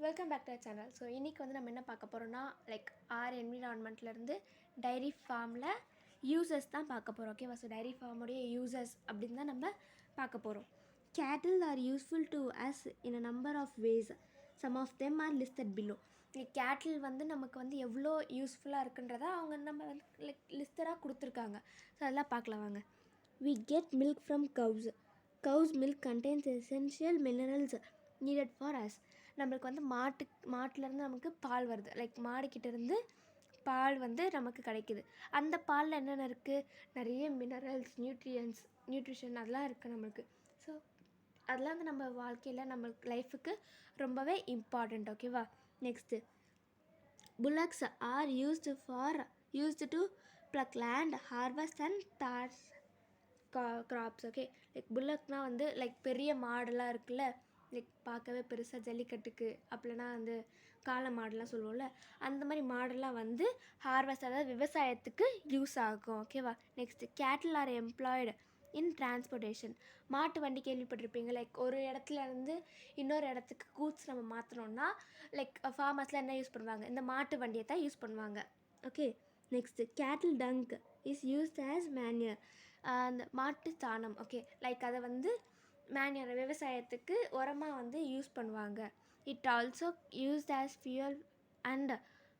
Welcome back to channel. So இன்றைக்கி வந்து நம்ம என்ன பார்க்க போகிறோம்னா ஆர் என்விரான்மெண்ட்லேருந்து டைரி ஃபார்மில் யூசஸ் தான் பார்க்க போகிறோம். ஓகேவா? ஸோ டைரி ஃபார்முடைய யூசஸ் அப்படின்னு தான் நம்ம பார்க்க போகிறோம். Cattle are useful to us in a number of ways. Some of them are listed below. Cattle வந்து நமக்கு வந்து எவ்வளோ யூஸ்ஃபுல்லாக இருக்குன்றத அவங்க நம்ம வந்து லிஸ்டராக கொடுத்துருக்காங்க. ஸோ அதெல்லாம் பார்க்கலாம் வாங்க. We get milk from cows. Cow's milk contains essential minerals needed for us. நம்மளுக்கு வந்து மாட்டிலேருந்து நமக்கு பால் வருது. மாடுக்கிட்டேருந்து பால் வந்து நமக்கு கிடைக்கிது. அந்த பாலில் என்னென்ன இருக்குது? நிறைய மினரல்ஸ், நியூட்ரிஷன் அதெல்லாம் இருக்குது நம்மளுக்கு. ஸோ அதெல்லாம் வந்து நம்ம வாழ்க்கையில் நம்மளுக்கு லைஃபுக்கு ரொம்பவே இம்பார்ட்டண்ட். ஓகேவா? Next, bullocks are used to pluck land, harvest and thatch crops. Okay, புல்லக்னால் வந்து பெரிய மாடெல்லாம் இருக்குல்ல, பார்க்கவே பெருசாக ஜல்லிக்கட்டுக்கு அப்படின்னா வந்து காளை மாடெல்லாம் சொல்லுவோம்ல, அந்த மாதிரி மாடெல்லாம் வந்து ஹார்வெஸ்ட், அதாவது விவசாயத்துக்கு யூஸ் ஆகும். ஓகேவா? நெக்ஸ்ட்டு, கேட்டில் ஆர் எம்ப்ளாய்டு இன் டிரான்ஸ்போர்ட்டேஷன். மாட்டு வண்டி கேள்விப்பட்டிருப்பீங்க. ஒரு இடத்துல இருந்து இன்னொரு இடத்துக்கு கூட்ஸ் நம்ம மாற்றணுன்னா ஃபார்மர்ஸ்லாம் என்ன யூஸ் பண்ணுவாங்க? இந்த மாட்டு வண்டியை தான் யூஸ் பண்ணுவாங்க. Okay, next, cattle dung is used as manure. அந்த மாட்டு சாணம். ஓகே, அதை வந்து மேன்யூர், விவசாயத்துக்கு உரமாக வந்து யூஸ் பண்ணுவாங்க. It also used as fuel and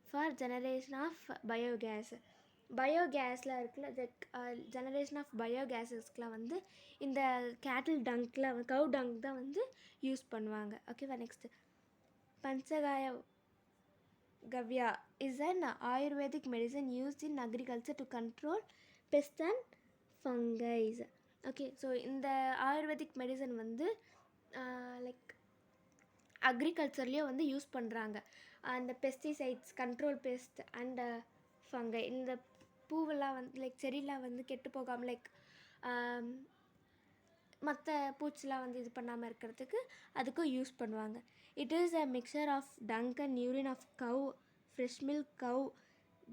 for generation of biogas. பயோகேஸில் இருக்குல்ல, ஜெனரேஷன் ஆஃப் பயோகேஸஸ்க்கெலாம் வந்து இந்த கேட்டில் டங்கில், கவ் டங்க் தான் வந்து யூஸ் பண்ணுவாங்க. ஓகேவா? Next, Panchagavya is an Ayurvedic medicine used in agriculture to control pests and fungi. Okay, so இந்த ஆயுர்வேதிக் மெடிசன் வந்து அக்ரிகல்ச்சர்லேயும் வந்து யூஸ் பண்ணுறாங்க. அந்த pesticides, control best and fungi, இந்த பூவெல்லாம் வந்து செடியெலாம் வந்து கெட்டு போகாமல் மற்ற பூச்சிலாம் வந்து இது பண்ணாமல் இருக்கிறதுக்கு அதுக்கும் யூஸ் பண்ணுவாங்க. It is a mixture of dung and urine of cow, fresh milk cow,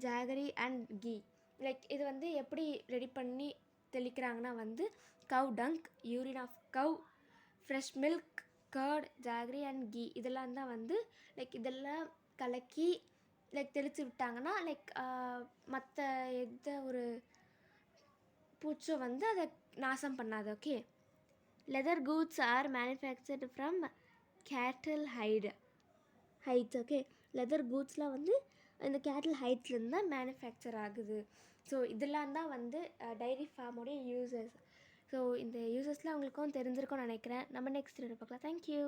jaggery and ghee. இது வந்து எப்படி ரெடி பண்ணி தெளிக்கிறாங்கன்னா வந்து cow dung, urine of cow, fresh milk, curd, jaggery and ghee இதெல்லாம் தான் வந்து இதெல்லாம் கலக்கி தெளித்து விட்டாங்கன்னா மற்ற எந்த ஒரு பூச்சும் வந்து அதை நாசம் பண்ணாது. Okay, leather goods are manufactured from cattle hides. Okay, leather கூட்ஸ்லாம் வந்து இந்த கேட்டில் ஹைட்ஸ்லேருந்து தான் மேனுஃபேக்சர் ஆகுது. ஸோ இதெல்லாம் தான் வந்து டைரி ஃபார்மோடைய யூசஸ். ஸோ இந்த யூசஸ்லாம் அவங்களுக்கும் தெரிஞ்சிருக்கும்னு நினைக்கிறேன். நம்ம நெக்ஸ்ட் வீடியோ பார்க்கலாம். தேங்க்யூ.